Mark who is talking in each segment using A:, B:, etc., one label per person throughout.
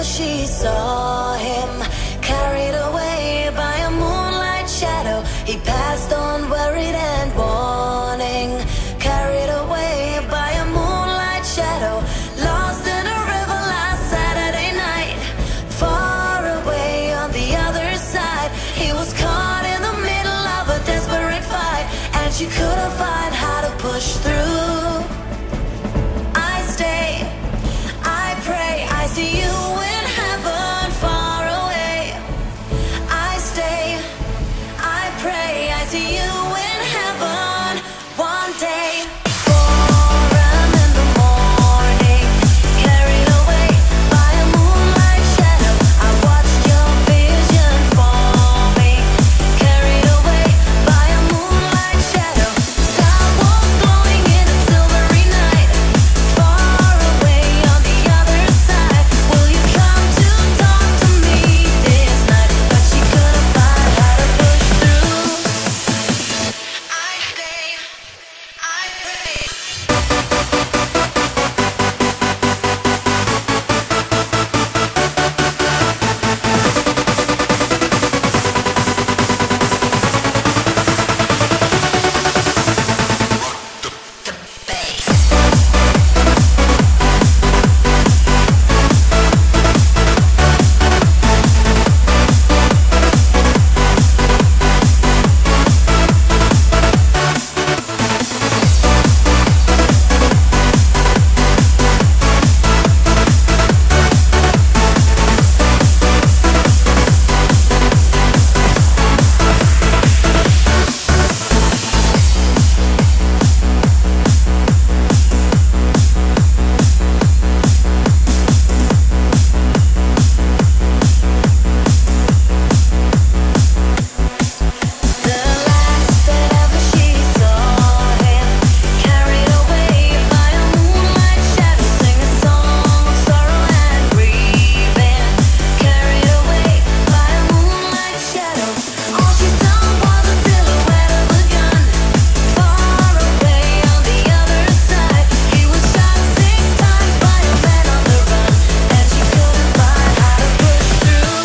A: ever she saw him, carried away by a moonlight shadow. He passed on worried and warning, carried away by a moonlight shadow. Lost in a river last Saturday night, far away on the other side. He was caught in the middle of a desperate fight, and she couldn't find how to push through. I stay, I pray, I see you in heaven far away. I stay, I pray, I see you in heaven one day. 4 a.m. in the morning, carried away by a moonlight shadow. I watched your vision forming, carried away by a moonlight shadow. Star was glowing in a silvery night, far away on the other side. Will you come to talk to me this night? But she couldn't find how to push through. I stay, I pray. The last that ever she saw him, carried away by a moonlight shadow. Sing a song of sorrow and grieving, carried away by a moonlight shadow. All she saw was a silhouette of a gun, far away on the other side. He was shot 6 times by a man on the run, and she couldn't find how to push through.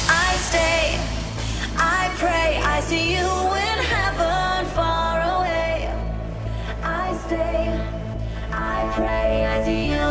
A: I stay, I pray, I see you in heaven far away. I stay, I pray, I see you